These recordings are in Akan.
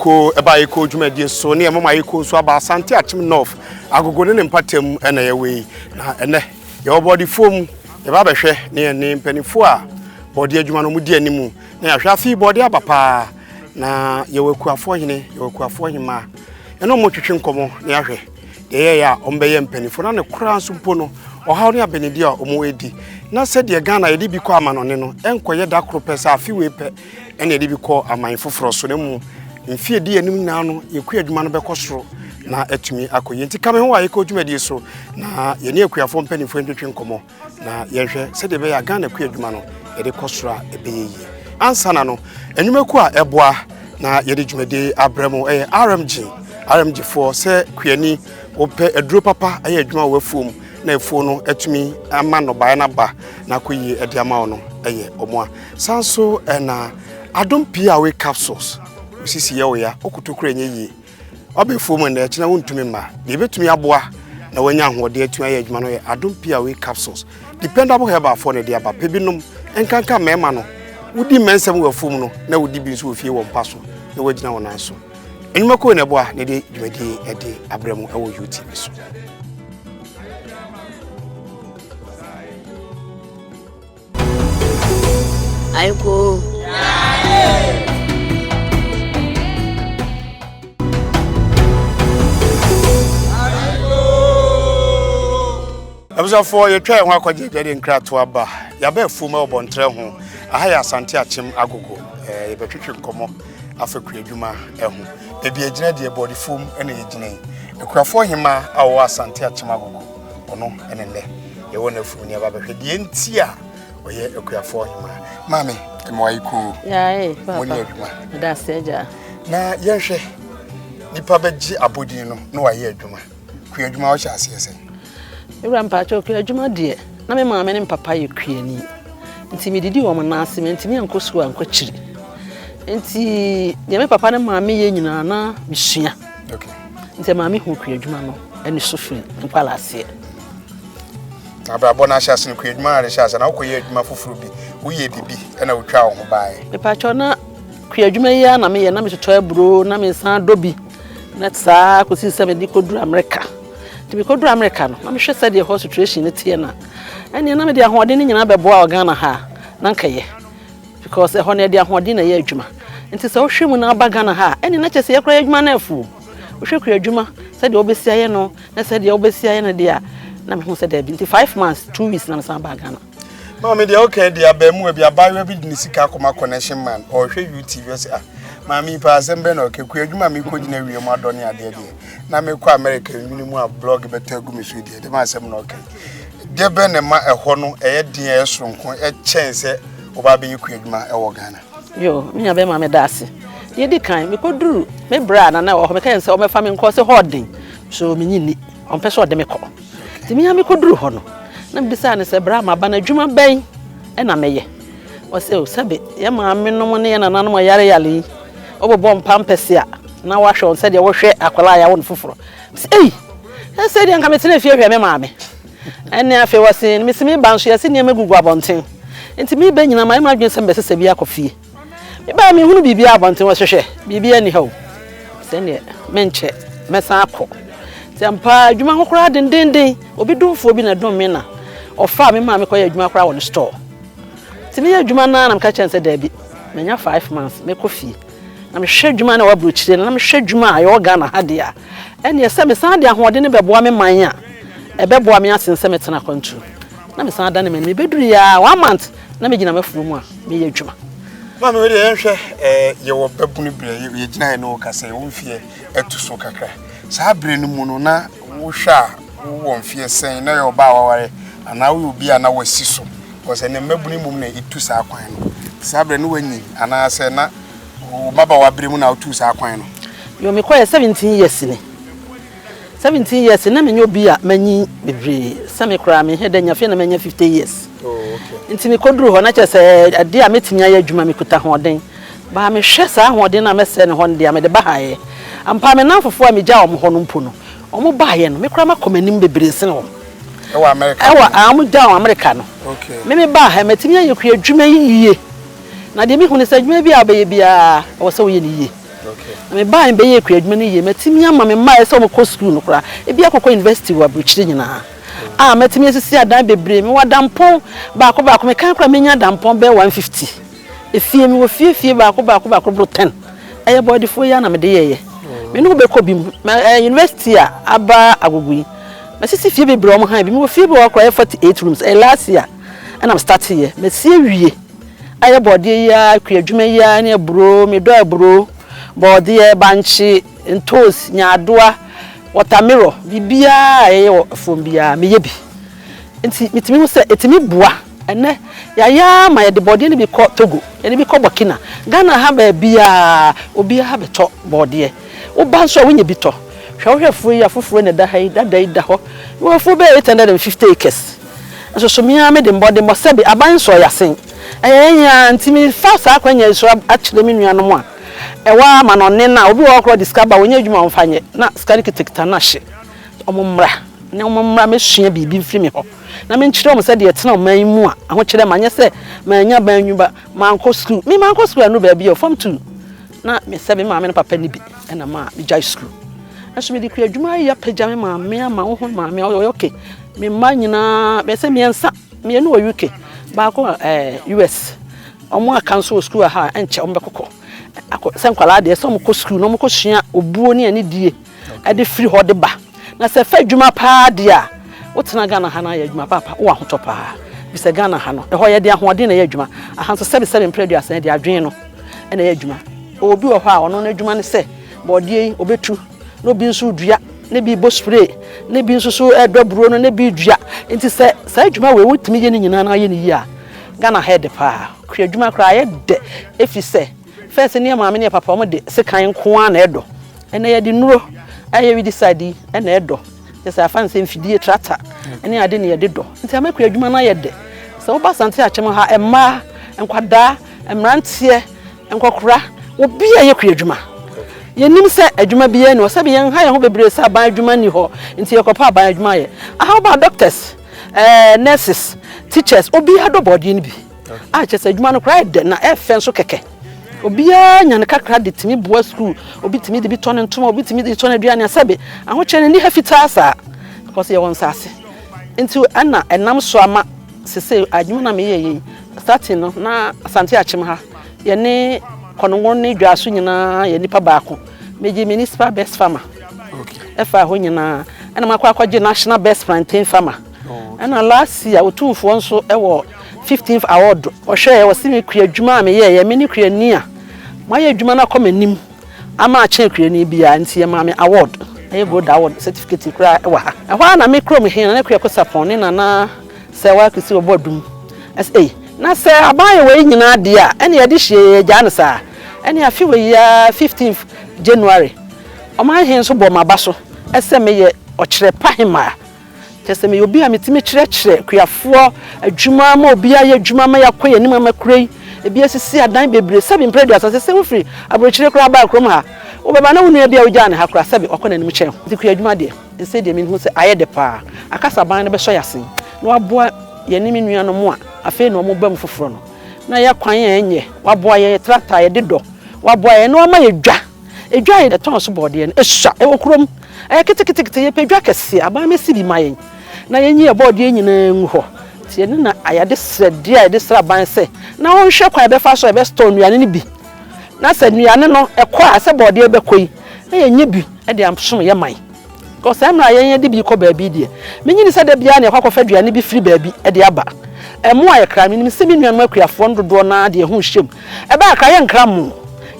AYEKOO AYEKOO dwumadi so ne mama AYEKOO so aba Asante Akyem North Agogo ne mpatem na yewe na ene ye body form ye ba behwe ne mpanifo a body adwuma no mu di animu na ya hwa afi body abapa na yeweku afo hima eno mo twetwe nkomo na ya hwe ye ya ombeye mpanifo na ne kura nso mpo no ohaw ne abenedi a omo edi na se de Ghana ye di bi kwa amanone no enkoye da kro pesa afi we pe ene ye di bi kwa aman foforo so ne mu mfie di anim na no yeku adwuma no bekosoro na atumi akoye nti kame ho AYEKOO dwumadi so na ye ne akuafo mpanifo ntwetwe nkomo na ye hwe se de be ya Ghana ku adwuma no ye de kosoro ebeye ansa na no enwumaku a eboa na ye de dwumadi abramo RMG for se kuani ope eduro papa aye adwuma wafum na efo no atumi ama no bae na ba na koyi ede ama no eye omoa sanso na adom pia we capsules usisi ye oya okutokura enye yi obefo mu na e kina wontumi ma de betumi aboa na wanya ahode atumi aye adwuma no ye adom pia we capsules dependable herbal for ne de aba pebinom enkanka mema no wudi mensem wafum no na wudi bi nso ofie wo mpaso na wagina wona so enwumaku ne boa ne de dwumadi ede abramo ewo YouTube so AYEKOO. Abusafo ye twa ho akwaje de nkrato aba ya ba fuma obontre ho aha ya Asante Akyem Agogo ye betwetwe nkomo afekua adwuma eho e bi agina de body fum ene ye gina ekurafo hima awo Asante Akyem Agogo ono ene le ye wona fum ne aba behwe de ntia oye ekurafo hima mame AYEKOO ya papa woni adwuma da seja na ye hwe nipa beji abodin no no waye adwuma ku adwuma wo hyase yese Ewura mpacho ku adwuma de na me maame ne papa ye kuani nti me didi wo mo na ase me nti me ankosu ankwachiri nti ye me papa ne maame ye nyina na bisua okay nti maame hu ku adwuma no ene sofiri nkwala ase ababo na hyase ku adwuma na hyase na ukoye adwuma foforo bi uye bibi ena utwa wo bae mepacho na ku adwuma ya na me ye na me toto aburo na me san dobi na tsa kosi se me di koduru America ti ko duru America no na me hwe se de ho situation ne tie na ene na me de ahode ne nyina beboa o Ghana ha na nkaye because e ho na de ahode na ye adwuma nti se wo hwe mu na aba Ghana ha ene na chese ye kra adwuma na afu wo hwe ku adwuma se de obesi aye no na se de obesi aye no de a na me hu se de bi nti 5 months 2 weeks na me san ba Ghana mama de okay de abamu bi abayo bi ni sika akoma connection man o hwe YouTube say ah mama pa asembe na okay ku adwuma me ko gina wie mu adone ade de na me ko America nyinimu a blog betagu me so de ma asem na okay de be ne ma eho no eye din e soronko e chense oba be yiku adwuma e wo Ghana yo minya be ma me dase ye di kan me ko duru me bra na o me kan se o me fa me nko se holding so me nyini on pese o de me ko ti minya me ko duru ho no na mbisa ne se bra ma ba na adwuma ben e na meye o se o sabe ye ma me no mo ne ye na nanom yare obobo mpampese a na wa hwe on se de wo hwe akwala ya won foforo ei e se de nka metene fie hwe me maame ene afi wase me simi banso ya se ne magugu abonten enti me be nyina mai ma dwen se mbese se bia akofie me ba me hunu bibia abonten wo hwehwe bibia ni hawo se ne menche mesa akọ tempa adwuma kokora dendenden obi dumfo bi na dum me na ofa me maame koye adwuma kokora won store ti me adwuma na nam ka chense da bi menya 5 months me kofie na me hwe adwuma na wabruchire na me hwe adwuma ayo Ghana ha de a ene ye se me san de ahode ne beboa me man a ebeboa me asense me tena control na me san da ne me beduru ya 1 month na me gina mafuru mu a me ye adwuma mama we de hwe ye wo babunu bre ye gina he no kase wo mfie etuso kakra sa bre no mu no na wo hwa wo mfie sen na yo ba waware ana wo obi ana wasiso ko se ne mabunu mu na itu sa kwan no sa bre no wanyi ana se na baba wa bre mu na otu sa kwan no yo me koye 17 years ni 17 years na me nyobi a manyi bebre sa me kra me he da nyafe na manya 50 years okay nti me koduru ho na chese ade a metimi aye adwuma me kuta hoden ba me hwe sa hoden na me se ne ho de a me de ba haye ampa me nanfofo a me gya o mo ho no mpo no o mo ba ye no me kra ma komanim bebre se no ewa America ewa am gya o America no okay me ba ha metimi aye ku adwuma yiye na de me hu ne sa adwuma bi a ba ye bia o se wo ye ni yiye Me buy be ye kura adwuma no ye metimi ama me ma ese o school no kura e bia kokọ university wa bruchiri nyina metimi asisi adan bebre me wadampon ba ko me kan kura menya dampon be 150 efie me wo fie ba ko bro 10 eye body fo ya na me de ye me no be ko bim university aba Agogo yi mesisi fie bebre o mo han bi me wo fie be wa kura 48 rooms last year and I'm starting here me sie wie eye body ya kura adwuma ya na bro me do abro body banchi ntos nyadoa watermelon bibia eye fom bia me ye bi nti mitimi wo se etimi bua ene ya ma ye de body ni bi ko Togo ene bi ko Burkina Ghana ha ba bia obi ha beto body wo ba so wo nye bi to hwe fu ya foforo ne da ha da ho wo fu be 850 acres so me am de body mo se bi aban so ya sen enya ntimi fa sa kwanya so akire me nua no mo a ewa ma no ne na obi wo kro discover wonya adwuma mfanye na skani kitekita na hye omumra ne omumra mesua bibi mfiri me ho na me nkyire o se de etena o man mu a aho kyere manye se manya ban nwuba manko school me manko school no ba bia form 2 na me se be ma me papa ni bi na ma me jai school aso me di kru adwuma ya pagya me ma me ama wo ho ma me okay me ma nyina be se me ensa me no UK ba ko US omo akanso school ha enche o mbekokọ senkwala de so mo school no mo ko sua obuo ne ani die ade free ho de ba na se fa dwuma pa de a wotena Ghana ha na ya dwuma papa wo ahoto pa bi se Ghana ha no e ho ye de ahode na ya dwuma ahanso sebe mpredua sen de adwen no na ya dwuma obi wo ho a ono na dwuma ne se bodie obetu no bi nso dua ne bi bo spray ne bi nso so edoburo no ne bi dua nti se dwuma we wotimi ye ne nyina na ye ne yi a Ghana head pa kru dwuma kra ye de efi se first ne maame ne papa mo de sekan ko a na edo ene ye de nuro aye we decide ene edo just afan se mfidie tractor ene ade ne ye de do nti amakru adwuma na ye de se wo ba Asante Akyem ha emma enkwada emrantie enkokora obi aye kru adwuma ye nim se adwuma bi ye no se bi yen ha ye ho bebre se aban adwuma ni ho nti ye kopa aban adwuma ye how about doctors nurses teachers obi ha do body ni bi chese adwuma no kra de na efe nso keke obia nya ne kakra de timi boa school obi timi de bi tone ntoma obi timi de tone aduane asabe aho kyene ni hafita sa because ye won sase nti ana enam so ama sese adwuma na me ye starting no na Asante Akyem ha ye ne konongon ne dwaso nyina ye nipa baako meje municipal best farmer efa ho nyina ana makwa national best plantain farmer ana last year otumfo nso ewo 15th award ohwe wo simi kru adwuma me ye me ni kru ni a ma ye adwuma na komanim ama a chen kru ni bia nti ye ma me award e gold award certificate kra wa ha ehwa na me kro me hin na kru ko sapon ni na se wa kisi obodum sa na se abaye we nyina de a ene ye de hye gya no sa ene afi we ya 15th January o ma hin so bo maba so ese me ye okire pahima tese me obi a metime kire kuafo adwuma ma obi aye adwuma ma yakoye ni mama kurei ebi asisi adan bebre sabi mpredua asase se wo free abrochire kura ba krom ha wo beba na wonu bia ogya ne ha kura sabi okona nim kyen nti kuadwuma de ese de me hu se aye de pa akasa ban ne be so yasen na waboa ye ni menua no mo a afi no mo bam foforo no na ya kwan enye waboa ye tractor ye de do waboa ye no ma ye edwa ye de ton so bode ye esua e wo krom kete ye pedwa kese aban mesi bi mayen na yenyi e bode nyina ngu ho tie ne na ayade srede ayade sra ban se na won hwe kwa be fa so e be store nuane ne bi na se nuane no e kwa ase bode e be koi na yenye bi e de amsom ye man ko se na yenye de bi ko ba bi de menyi ni se de bia na kwakwa fa duane bi firi ba bi e de aba emu aye kra mi ni se bi nuane akuafo ndodo na de hu hyem e ba ka ye nkra mu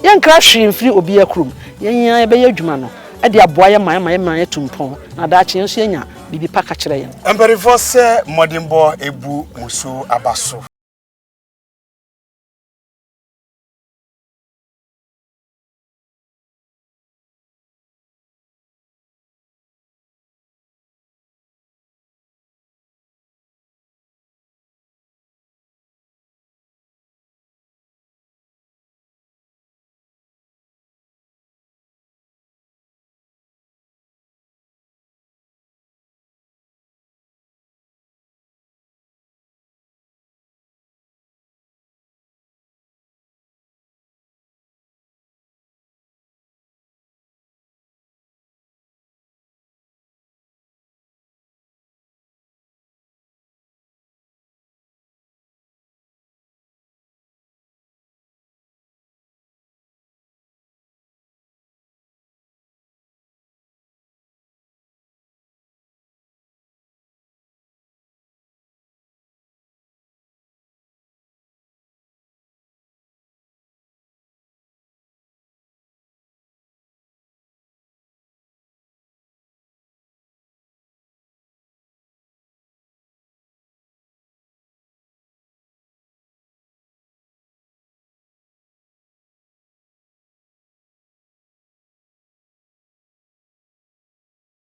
ye nkra hwe mfiri obi akrum yenye e be ye adwuma no e de aboa ye man tumpon na da kye nso enya bibi pa ka kire ye emperifo se modimbo ebu musu abaso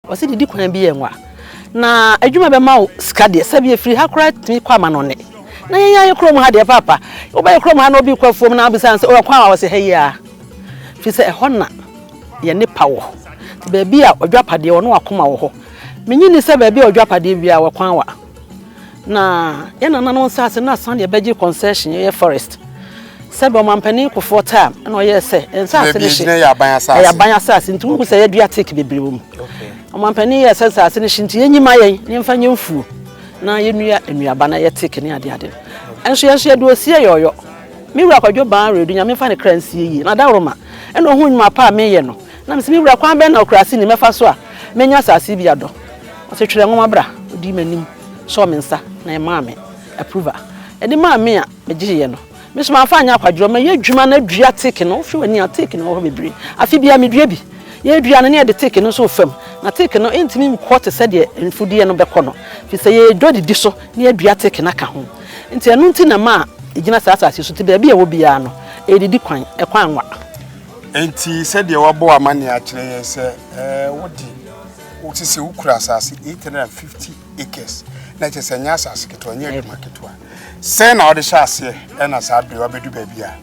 Wasi didi kwan bi enwa. Na adwuma be ma sika de sabi efiri hakora timi kwa ma no ne. Na yenya ye krom ha de papa. Oba ye krom ha no bi kwafom na abisan se o kwan a wose heya. Fi se ehona ye ne pawo. Ti ba bi a odwapade wo no akoma wo ho. Menyi ni se ba bi odwapade bi a wo kwan wa. Na ye nana no nsase na Asante beji concession ye forest. Sebe mampani ko for time na ye se nsase ne shi ya ban asase nti hu se ye dua take bebrebe mu. Okay. Mampani ye se asase ne shi nti yenyima yen ne mfa nyemfu na yenua enuaba na ye take ne ade ade. Enso ye do sie yoyo. Mi wura kwadwo ban redu nya me fa ne kransie yi na da roma eno hu nyuma pa me ye no na me se mi wura kwan be na okrasi ni mefa so a menya asase bi ado. O se twere ngoma bra odi manim so me nsa na e ma me approval. E di ma me a me giye no. Miss Mafanya kwadro ma ye dwuma na dua take no hwe wani a take no ho bebre afi bia me dua bi ye dua no ne de take no so fam na take no entimi mkwote se de mfudie no bekọ no fi se ye dodi di so ne dua take na ka ho nti enu nti na ma igina sasa so ti bia bia wo bia no edidi kwan ekwan wa enti se de wabo amane a kire ye se wodi woti se ukura asase 850 acres na che se nya asase keto anya adwuma keto say na odi shase e na sa be wabedu baabi a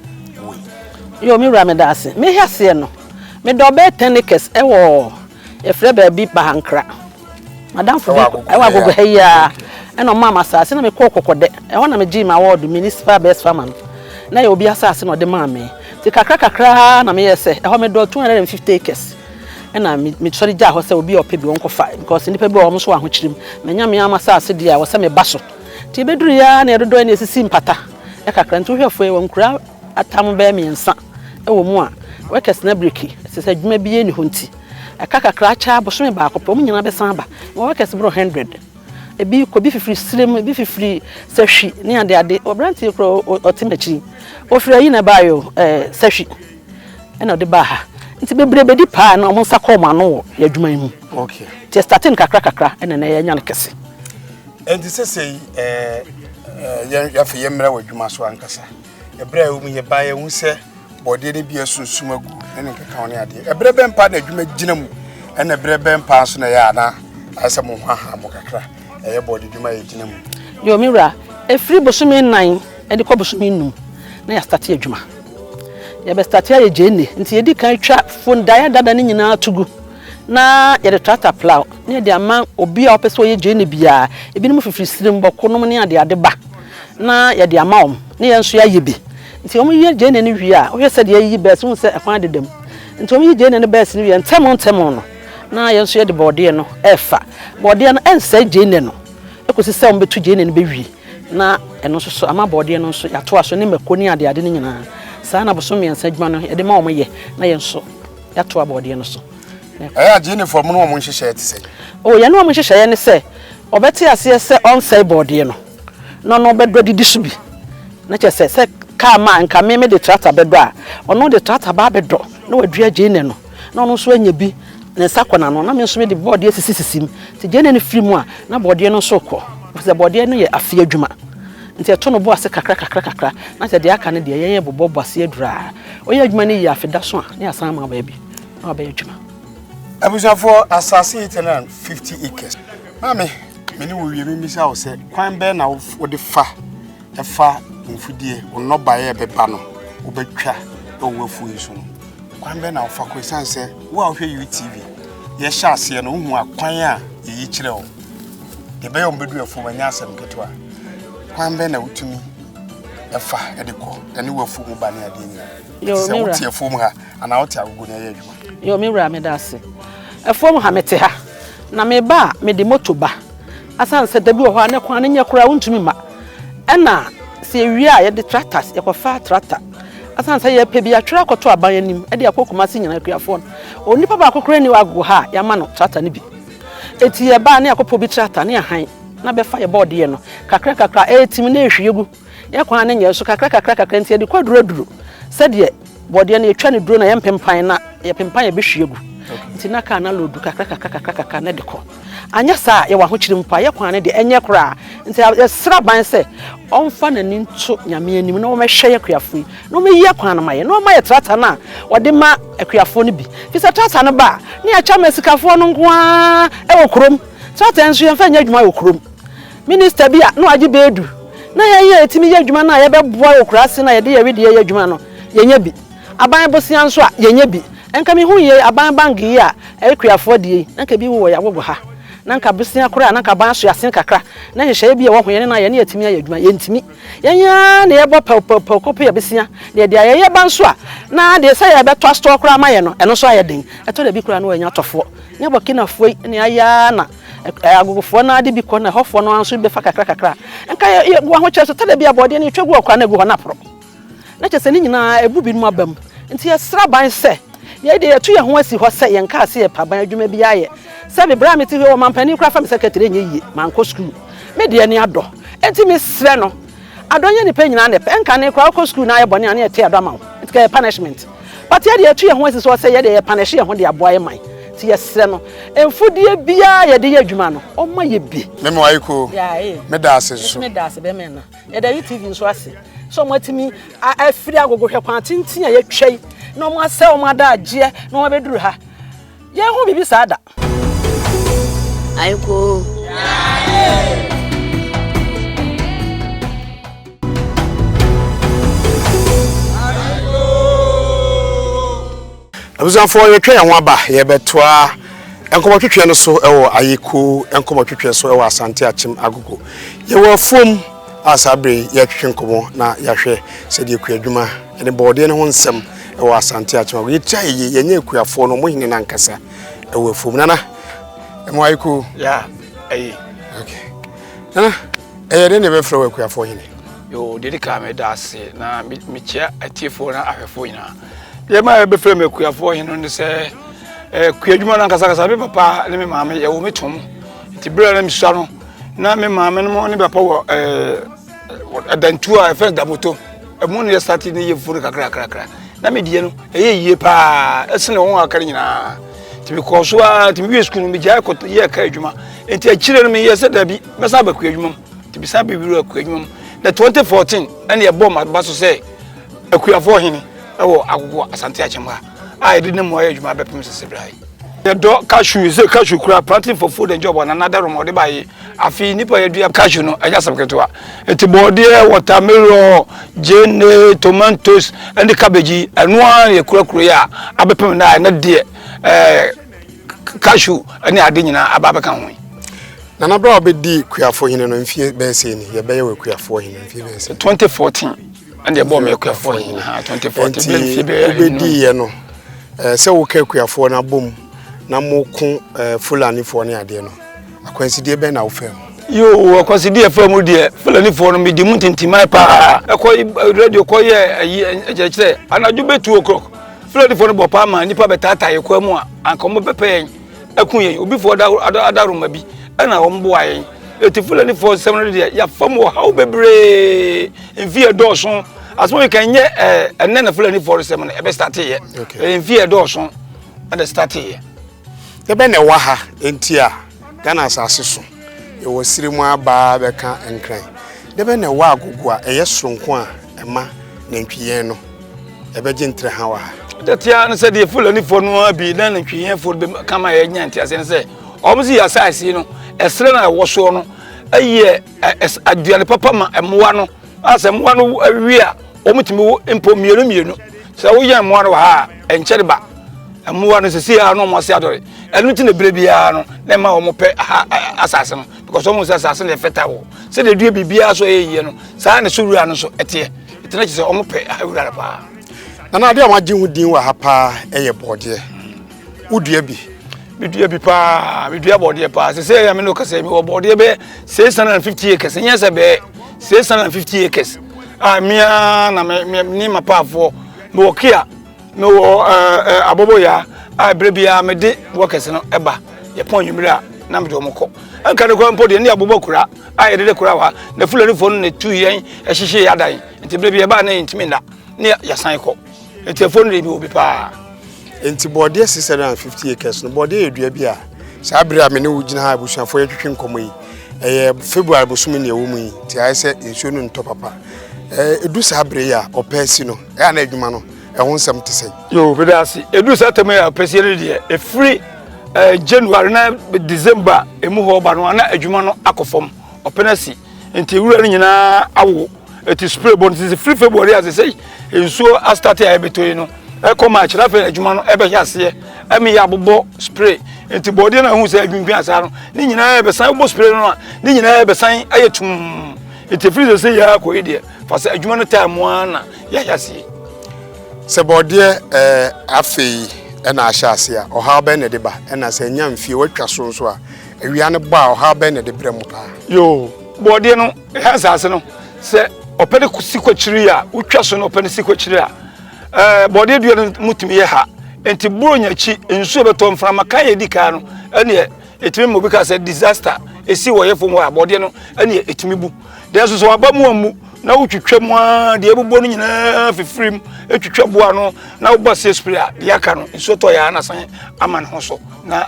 we yo mi wura me da ase me hiase no me do be 10 acres e wo e frɛ baabi bahankra madam fo e wa gogo heya e no mama asase na me kɔ kokode e ho na me gi ma award municipal best farmer na ye obi asase no de ma me ti kakra na me yese e ho me do 250 acres e na me sori ja ho se obi ope bi won ko fa because nipa bi o mo so aho kirim me nya me ama asase dia wo se me ba so ti beduru ya na edodo na esisi mpata e kakra ntu hwefo e wonkura atam ba mi nsa e wo mu a workers na breki se se dwuma bi ye ni honti e kakra cha boso me ba akopom nyina be san ba workers bro 100 e bi ko bi fifiri slim bi fifiri sahwi ni ade obranti kro otimachi ofiri ayi na ba yo sahwi e na de ba ha nti bebrebe di pa na mo nsa ko ma no ya dwuma yi mu okay ti starting kakra e na ya nya ne kese. And this is ya fe yemra wadwuma so ankasa ebra wu ye baye hu se bode ne bia sunsum agu ene keka woni ade ebra bempa na adwuma gina mu ene ebra bempa so na ya na asa mo haha mo kakra eye bode dwuma ye gina mu yo mira efri bosumi 9 ede ko bosumi num na ya start adwuma ya be start ya jene nti ye di kan twa funda ya dada ne nyina tugu na ye de tractor plow ne de ama obi a opeso ye jene bia ebi no fifiri sirim bokonom ne ade ba na ye de ama om ne ye nso ya yebi nti om ye jene ne wi a o ye se de yi bes mu se ekwan dedem nti om ye jene ne bes ne wi ntem no na ye nso ye de bode no efa bode no ense jene no ekosi se om betu jene ne be wi na eno so ama bode no nso ya to aso ne makoni ade ne nyina saa na boso miensa dwuma no ye de ma om ye na ye nso ya to bode no so aya jene for mo no mo nhyehyɛ te sɛ o ya no mo nhyehyɛ ne sɛ obeti ase se on say body no no bedro didi so bi na che se ka ma nka me de tractor bedro a ono de tractor ba bedro na wadua jene no na ono so anya bi ne sakona no na me so me de body sisisim ti jene ne free mu a na body no so kɔ se body no ye afi adwuma nti eto no bo ase kakra na se de aka ne de ye bobbo ase adura o ye adwuma ne ye afida so a ne asan ma ba bi na ba adwuma abusafo asase 850 acres mame meni wo wie mi sa wo se kwan be na wo de fa efa mfudie onno bae beba no wo betwa wo wafu yi so no kwan be na wo fa ko sanse wo a hwe UTV ye sha ase no hu akwan a yi kire wo de be yo mbedu afu manya asem ketwa kwan be na wutumi efa de ko ene wafu mu ba ne ade ni yo mi wo tie fu mu ha ana wo tie agogo ne ye adwuma yo mi wura me da ase efom ha mete ha na me ba me de moto ba asan se da bi wo ha ne kwan ne nya kura wontumi ma ena se wi a ye de tractors ye ko fa tractor asan se ye pe bi atwere akoto aban anim e de akokoma se nyina kuafo oni papa akokora ni wago ha ya ma no tractor ne bi eti ye ba ne akopo bi tractor ne han na be fa ye board ye no kakra etimi na ehwiegu ye kwan ne nya so kakra nti ye de kwaduro se de board ye na etwa ne duro na ye mpempan na ye pempan ye be hwiegu nti na ka na lodu kakaka na de ko anya sa ye wa ho kyiri mpa ye kwan ne de enye kora nti sra ban se onfa na ni nto nyame anim na wo mehwe ye kuafo yi na wo meyi kwan na maye na wo maye trata na wo de ma akuafo no bi fi se trata no ba ne ya cha mesikafo no nko a e wo krom trata enso ye mfa nya adwuma wo krom minister bi a no agi beedu na ye etimi ye adwuma na ye beboa wo kurase na ye de ye we de ye adwuma no ye nya bi aban bosia nso a ye nya bi enka mi hu ye aban bangi a e kuafo de enka bi wo ya Agogo ha nanka bosia kora nanka ban so yasen kakra na hyehyɛ bi e wo hoye na ye na yetimi ye adwuma ye ntimi yenya na ye bɔ pɛ kopi ye bosia de ye ban so a na de say ye beto store kora ma ye no eno so aye den eto de bi kora na wo nya tofo nya bɔkina foi ne aya na Agogofo na de bi ko na hofo no anso be fa kakra enka ye wo ho kyerɛ so tele bi abɔde ne twegu okwa na gu ho na pro na kyerɛ sɛ ne nyina ebu bi no abam nti ye sra ban sɛ ye de yetu ye ho asi ho sɛ ye nka ase ye pa ban adwuma bi aye sɛ be bra me ti ho mampani kra fa me secretary nye yie manko school me de ne adɔ enti me srɛ no adɔnya ni pa nyina ne pa enka ne kra ko school na ye bɔne ane ye te adɔ ma enti ka punishment but ye de yetu ye ho asi so sɛ ye de ye punish ye ho de aboa ye man ti ye srɛ no emfudie bia ye de ye adwuma no o ma ye bi me mo AYEKOO me da ase so me da ase be me na ye da TV nso ase so mo atimi afiri Agogo hwe kwan tintin a ye twai na mo ase o ma da agye na mo beduru ha ye ho bibi sa da AYEKOO abuzanfo ye twa yan aba ye betoa enkomotwetwe no so ewo AYEKOO enkomotwetwe so ewo Asante Akyem Agogo ye wo fom asabre ye twetwe nkomo na ya hwe se de kuadwuma ne bode ne ho nsem ewo Asante Akyem Agogo ye twa ye nya kuafo no mo hine na nkasa ewo fom nana mo AYEKOO ya okay nana de ne be fro kuafo hine yo de ka me da ase na me chia atiefo na ahwefo nyina ye ma be fro me kuafo hine no se kuadwuma na nkasa be papa ne me maame ye wo metom ti bra na misua no na me maame no ne papa wo adantu a first daboto emu ne start ne ye furu kakra na me die no yie pa esene won akare nyina ti because ti me school me jai ko ye ka adwuma enti akire no me ye se da bi me sa ba kuadwuma ti bi sa be biru kuadwuma na 2014 ene ye bom adba so se akuafo hene ewo Agogo Asante Akyem I didn't know why my baby Mrs. Bray. The dog cashew is a cashew crab planting for food and job on another room or the by a fee nipper cashew. I just have to it's a body, watermelon, jane, tomatoes, and the cabbage, and one a crocria, a baby, not dear cashew, and I didn't know about a Nana bra be di kuafo hine no mfie be se ni ye be ye kuafo hine mfie be se 2014 and the bomb kuafo hine 2014 be di ye no se wo ka kuafo na bom na mo ku fulani fo ne ade no akwansidie be na wo fam yo akwansidie fam de fulani fo no me di muntintimai pa ekọ radio ko ye ejekire anaju be 2 o'clock fulani fo no bo pa ma nipa betata ye kwa mu a ankomo bepe akun ye obi fo adaroma bi ana ombo ayen eti fulani fo 700 ya fam wo how bebre envie dɔɔso asmo we kan nye enna fulani fo 7 e be start ye envie dɔɔso and start ye e be ne wa ha enti a Ghana asase so e wo sirimu aba be ka enkran de be ne wa Agogo a eye soronko a ema nantwiyen no e be gintre ha wa tetia no se de fulani fo no abi na nantwiyen fo be kama ye nyanti ase ne se omuzi ya asase no esre na wo so no aye aduane papa ma emwa no asemwa no wi a omutimi empo mienu se wo yan emwa no ha enkyere ba emwa no sesi ya no mo se adore enu ti na brebia no na ma wo mo pe asase no because wo mo se asase na feta wo se de dua bibia so eye no sa na so wura no so ete na chi se wo mo pe wura pa na ade ma gye hudin wa ha pa eye bode udua bi bidua bi pa bidua bode pa se ya me no kase mi wo bode be 650 acres nyese be 650 acres mia na me ni mapafo me wokia me wo abobo ya brebia me de workers no eba ye pon nwumira na me de omko anka ne ko mpode ni abobo kura ye de kura wa na fulani fo no ne tu yen ehihye yadan nti brebia ba na ntimi nda ne ya san ko nti fo no de bi obi pa enti body 650 acres no body edua bi a sabra me ne wugina ha busuafo yetwetwe nkomo yi February bosumi ne wo mu yi ti ayi se ensuo no nto papa edu sabre ya opesi no na adwuma no ho nsem te sei yo bedasi edu satame ya opesi ne de free January na December emu ho ba no na adwuma no akofom openasi enti wura no nyina awo eti spray bon is free February as say ensuo a start ya betoyi no come match na fe adwuma no ebe hiase emi ya bobo spray enti body na hu say adwumpi asa no ni nyina ebe san bobo spray no ni nyina ebe san ayetum enti free say ya ko ide fa say adwuma no time na ya hiase se body afei na ahyiase a oha be ne de ba na se nyamfie watwa so so a awia ne ba oha be ne de brem pa yo body no hasase no se opede kusikwachiri a utwa so no opede sikwachiri a body duo mutumi ye ha enti buro nyachi ensuo beto mframa kan ye dika no ene etimi mo bika se disaster esi wo ye fom wa body no ene etimi bu de so so abamu amu na utwetwam a de ebubo no nyina fifrim etwetwa boa no na wo se spray a de aka no ensuo to ya na san aman ho so na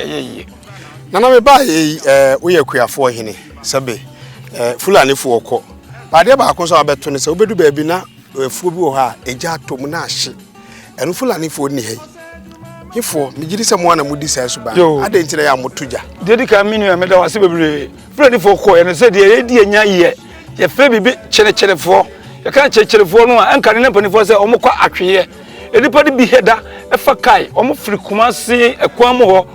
ye nana me ba ye kuyafo hene sabe fulani fo okọ bade ba akon so abeto ne se obedu ba bi na fuo bi wo ha eja atom na ahye enu fulani fo ni he ifo migiri se mo na mudi sa suba ade ntire ya motuja dedi ka minu ya meda wase bebre fulani fo okọ ye ne se de ye di enya ye fe bibi chere fo ye kan chere fo no a enka ne mpani fo se omokọ atweye edipa de bi heda efa kai omo firi kumase ekwan mo ho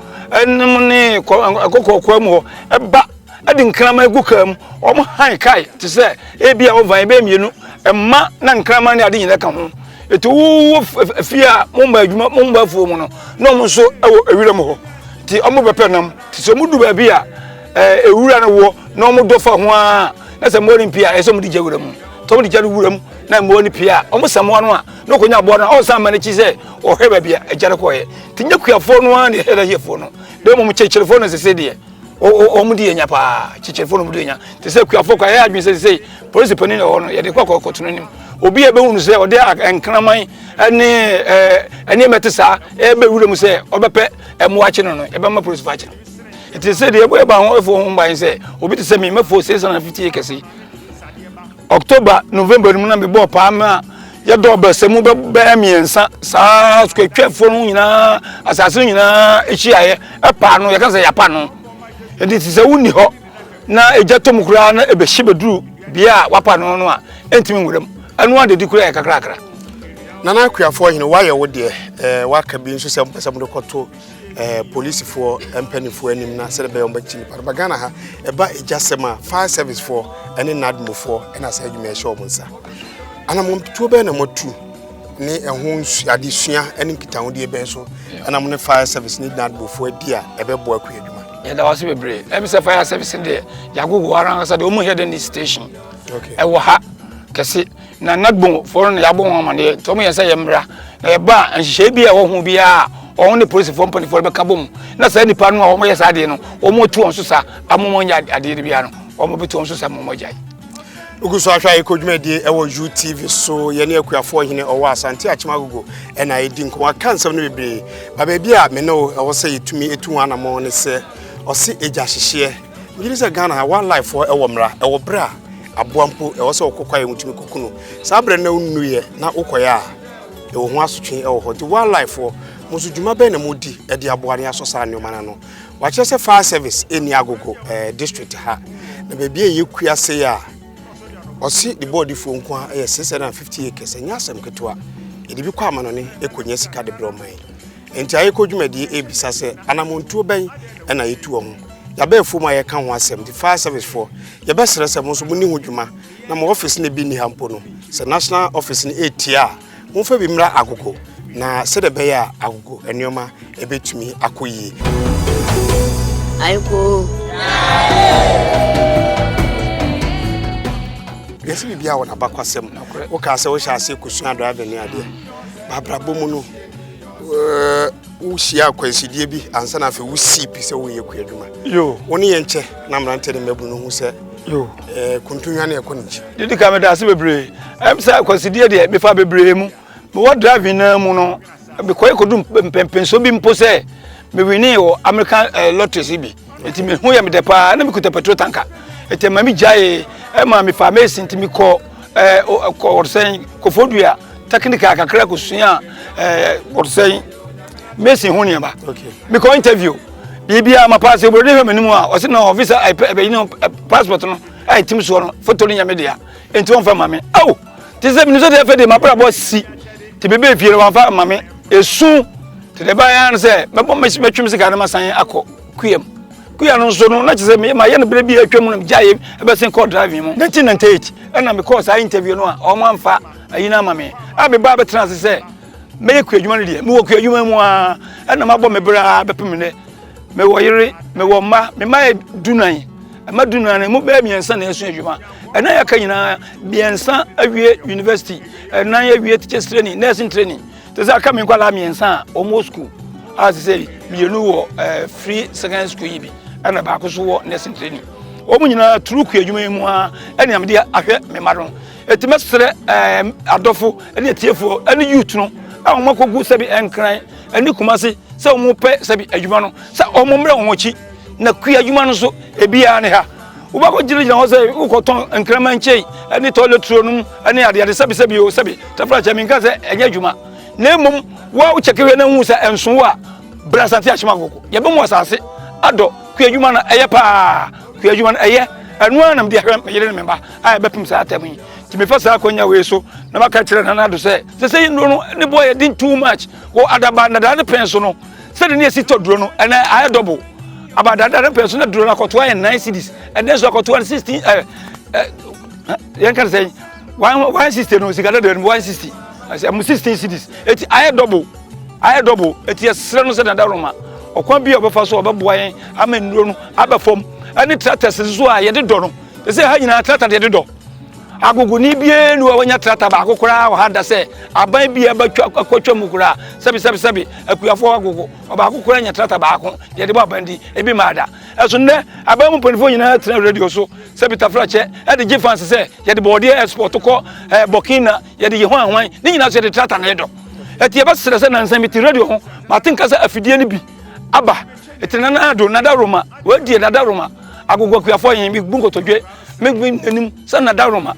enem ne akoko kwa mo ho eba adi nkrama egukam omo han kai te se ebia ovan be mienu emma na nkrama ne adi nyina ka ho eto wo fia momba adwuma momba fuo mu no na omo so ewo ewira mo ho ti omo bepe nam ti so mudu ba bia ewura ne wo na omo dofa ho a na se mo olimpia eso mo di jawura mu to mo di jaru wura mu na mo ni pia omo samo no a no konya bo na o sa ma ne chi se o hwe ba bia ejare ko ye ti nyakuafo no a ne heda yefo no de mo chechele fo no se de o mudi enya pa chichefo no mudi enya te se kuafo kwa ya adwin se police pani na wono ye de kwa kotono nim obi e be hunu se o de enkraman ene metesa e be wure mu se obepe emwache no no e be ma police fache te se de e ba ho efo ho mban se obi te se me mafo 650 kesi October November mu na me bo pa ma ya do ba se mu be miensa sa skwetwefo no nyina asase nyina echiaye e pa no ye kan se ya pa no edi ti se wuni ho na ejatom kura na ebehye beduru bia wapa no no a entimi ngurem anu ade di kura kakrakra nana akuafo hene waye wo de waka bi nso se mpesam de koto police for empanifo anim na se be yomba chini parabagana ha eba ejasema fire service for ene nadmo for ena sa adwuma ehye omunsa ana momtuo be na motu ni ehun adesua ene nkitaho de be so ana mo ne fire service ni nadmo for dia ebe bo akuadwuma da wase bebre em se fire service de Agogo aran sa de omo head ni station okay wo ha kese na nagbon for na yabo ho amane to mo yesa yemra na ye ba anhye bia wo hu bia on the police for company for be kabom na sa nipa no omo yesa de no omo tu on so sa amomo nya ade bia no omo betu on so sa momo jai uguso ahwa ekodwumadi ewo UTV so ye ne akuafo hene owo Asante Akyem Agogo ena edi nko aka nsam no bebre ba bia me no ewo se yetumi etu anamo ne se osi eja hyehye ngiri se Ghana one life for ewo mra ewo bra aboampo ewo se okokwa ye mutumi kokuno sa bra na unnu ye na ukoya ewo ho asotwe ewo ho di one life for musu dwuma be na modi e di aboane asosa ne omana no wa se fire service eni Agogo district ha na be bia yekua se ya osi the body fo nko a 650 acres enya asem ketoa edi bi kwa manone ekonya sika de broman enti AYEKOO ebisa se anamontuo ben na yetu ho ya ba fu ma ye kan ho asem the fire service for ya ba sere se mo so mu ni hodwuma na mo office ne bi ni hampo no se national office ni etia mo fa bi mra Agogo na se de be ya Agogo enioma ebetumi akoyi AYEKOO yesi bibia wona bakwasem wo ka se wo sha ase kusua driver ni ade babra bomu no wo hia kwansidie bi ansa na fe wo sipi se wo yeku adwuma yo woni ye nche na mrante ne mabu no hu se yo kuntunwa na ekonchi didi ka me da se bebre em se kwansidie de me fa bebre mu me wo driving na mu no because I could do penso be impose me winning or American lottery CB. It me who am the pa na me kuta petrol tanker. It me mi jai ma me pharmacy nti me call or saying kofodua technical kakra ko sua or saying Messi honi ba. Okay. Me ko interview. Bibia ma pass e bro dey me nimu a o se na officer I passport no ai tim so no photo ni nyame dia. Enti won fa mame. Aw. Ti se me so dey fa dey ma bra boss si. Ti bebe fie won fa mame esu. Ti dey ba yan se me bom me twem sika na masan akọ kuyam. Kuya no so no na che se me ma ye no bra bi atwam no jaye e be sen call driving mu. 1998 na me call sa interview no a o man fa ayina mame. Abi ba be trans se me ku adwuma no de me wo ku adwuma mu a na mabọ me bra bepem ne me wo yire me wo ma me ma dunan ma dunan mu be miensa na esu adwuma na ya ka nyina miensa awie university na ya awie teachers training nursing training to za ka me kwala miensa almost school as say mienu wo free secondary school yi bi na ba ko so wo nursing training o mu nyina turu ku adwuma mu a na me de ahwe me ma don etimesere adofo na tiefo na youth no a mo kogu sabi enkran ani kumase se o mo pe sabi adwuma no se o mo mre won chi na kua adwuma no so ebia ne ha wo ba ko jire ho se wo ko ton enkraman chei ani toilet tronum ani ade sabi o sabi tafra cha minka se enya adwuma na mum wa wo chekewe na hu se enso wa Asante Akyem Agogo ye be mo asase ado kua adwuma na eye pa kua adwuma na eye anu anam de ahwe yire ne memba ai bepim sa atami ti me fasa akonya we so na maka kire na na do say no ne boy didn't too much wo adaba na da ne penso no say de ne si to duro no and I double about that penso na duro na koto 9 cities and then so koto 16 yan kan say 160 no sigada de 160 I say 16 cities it I double it yes no say na da roma okwan bi obefa so obeboa yen ama nduro no abafom ani tractors so a ye de do no say ha nyina tractor de do Agogo ni bie nu wanya trata ba akokora o hada se aban bie ba kwatwa mukura sabi akuyafo Agogo oba akokora nya trata ba akon ye de ba bandi ebi mada eso ne aban mu ponifo nyina tra radio so sabi tafra che e de gifans se ye de body export ko Burkina ye de ye ho anwan ni nyina so de trata na edo eti ye ba sere se nansan bi ti radio ho matin kasa afidie ni bi aba etina na ado na da Roma we die na da Roma Agogo akuyafo yen bi bunkotodwe megbi enim sa na da Roma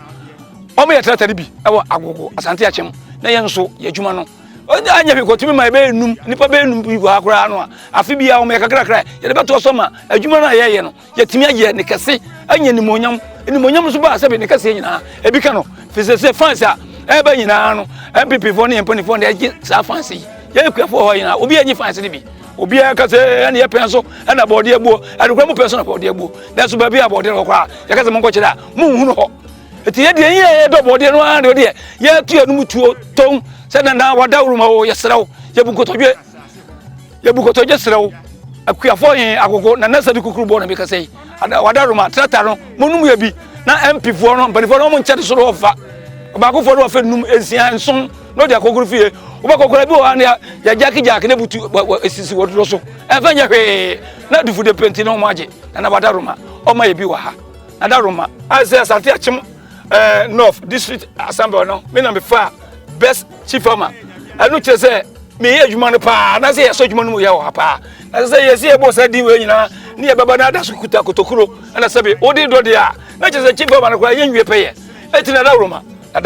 o me trata bi ewo Agogo Asante Akyem na ye nso ye dwuma no anya bi ko timi ma be enum nipa be enum bi wa akora no afi bia o me kakra ye de beto so ma adwuma na ye no ye timi aye ne kese anya ni monyam so ba se be ne kese nyina e bi ka no fi se fans a e ba nyina no MPP fo ne emponi fo ne agi sa fans ye kwafo ho nyina obi anyi fans ne bi obi aka se ene ye penso na body egbo adukwa mu penso na body egbo na so ba bi abode ro kwa ye ka se mo nkochira mu hunu ho eti ye de ye do body no an de ye tu anu mutuo ton se na wada uruma o ye srew ye bukotodwe srew akuafo yen Agogo na nasa di kukuru bo na bi ka sei wada uruma trata no monum ye bi na MP fo no banifo no mo nche de so ro fa ba ko fo no fa num ensia nson no de akoguru fie wo ba kokora bi o an ya jaki ne butu esisi wodro so efa nya hwe na dufu de penti no mo age na wada uruma o ma ye bi wa ha na da uruma ase Asante Akyem North District Assembly no me na me fa best chief farmer anu che se me ye adwuma no pa na se ye so adwuma no ye wa pa na se ye se e bo sa di we nyina ne ye baba na da so kuta kotokuro na se be odi do dia na che se chief farmer no kwa ye nwie peye eti na da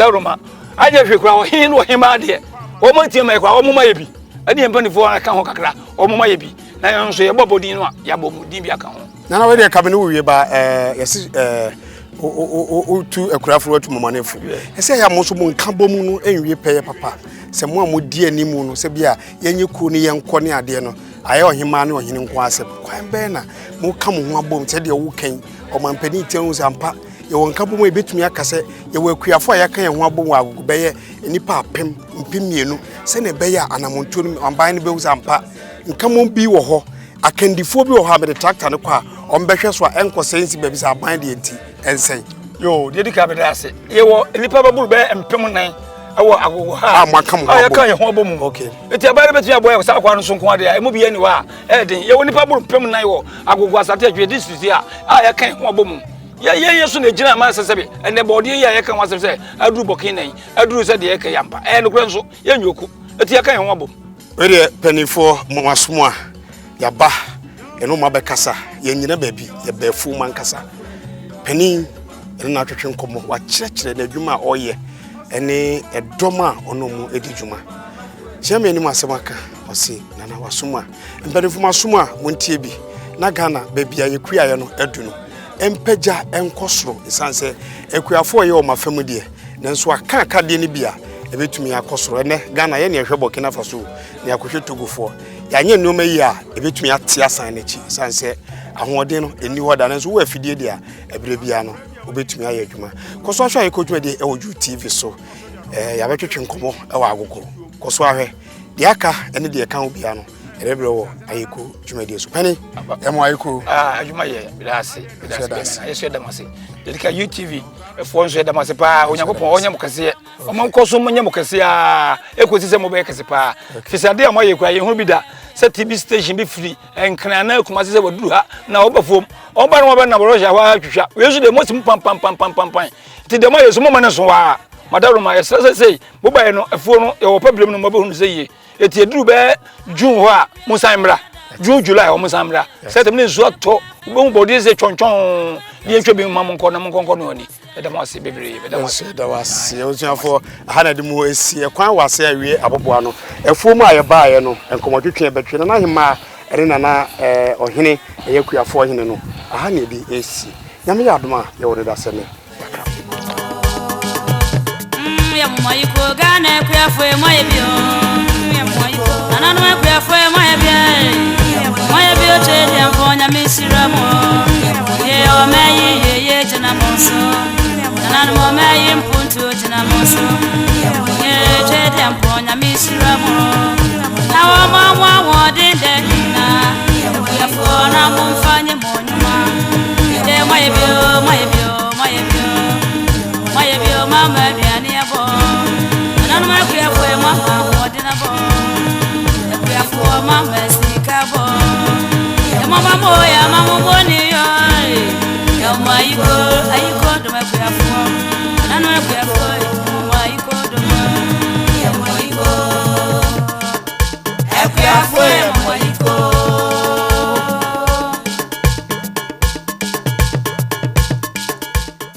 Roma anya hwe kwa hin no hima de o mo tie mai kwa o mo ma ye bi ani empani fo aka ho kakra o mo ma ye bi na ye nso ye bobodin no a ya bomudin bi aka ho na we de ka me no wie ba yesi o tu akurafo atu mamanefo ese ya mo so mo nka bomu no enwie peye papa se mo amodi animu no se bia yenyeko ni yenko ne ade no aye ohima ne ohine nko asem kwan be na mo ka mo ho abom se de wo kan o mampani tian sampa ye wonka bomu ebetumi akase ye wo akuafo ya kan ye ho abom Agogo beye nipa apem mpemienu se ne beye anamonto no amban ne be sampa nka mo bi wo ho akandifo bi wo ha be tractor ne kwa ombehwe so enko sensi be bi sa ban de enti ensen yo de dika be dase ye wo nipa baburu be empem nan awo Agogo ha makam ha ya kan ye ho abom okay enti abare betu aboy sa kwa no so nko ade e mo bi ye ni wa e den ye wo nipa baburu empem nan wo Agogo Asante Akyem district a ya kan ho abom ye so na gina ma sesebe ene body ye kan wasem se aduru Burkina aduru se de ye kan yampa no kura nso ye nyoku enti ya kan ho abom Where penifo mwasumwa yaba eno mabekasa yenyina baabi ye befu mankasa pani eno na twetwe nkomo wa kyerɛkyerɛ na adwuma oyɛ ene edoma onomu edijuma chiame ni masemaka osi nana wasumwa mpenifo masumwa montie bi na Ghana baabi ayekua ye no adunu empagya enkosoro isanse ekuafo ye o mafam de nanso aka de ni bia ebetumi akosoro ene Ghana ye ne ehwe Burkina Faso ne akohwe Togofo yanye nnoma yi a ebetumi ate asan na chi sanse ahoɔden no eni hoda nanso wo afidie dia ebere bia no obetumi aye adwuma koso ahwe AYEKOO dwuma de ewoju TV so ya betwetwe nkomo ewa Agogo koso ahwe de aka ene de kan obia no erebere wo AYEKOO dwuma de so pani emo AYEKOO adwuma ye bidase yeso damase dedika UTV efo nso damase pa onyankopon onyam kase omankoso monyam kase a ekosi se mo be kase pa fisade am AYEKOO aye hu bi da se TV station bi free enkran na kuma se waduru ha na obafom oba no oba na borosha wa twhwa wesu de mosim pam ti de mo yeso mo mane so wa madaro ma yesa sei boba ye no efo no e wo problem no mo be hu sei eti eduru be June ho a musanmra June July o musanmra se tem ne zo to bo body se chonchon die ntwe bi mam nko na nko no ni edamase bebre edamase osuafo hana de mu esi ekwan wase awie aboboa no efo mu aye baaye no enkomotwetwe betwe na hima ere na ohene eyekuafo ohene no hana bi esi nyame ya adoma ye wo da seme ya AYEKOO Ghana kuafo e moye bio ya AYEKOO ananu kuafo e moye bio chede amfonya misiramo ye o meyi ye jena monso ananu mo meyi mpuntu jena monso ye chede amfonya misiramo na wa mama wodinde na kuafo na mumfanye monyuma de moye bio mama biani abo ananu ma kuafo e mama wodina bo kuafo mama sikabo mama moya mama boni yo AYEKOO do me kuafo nanu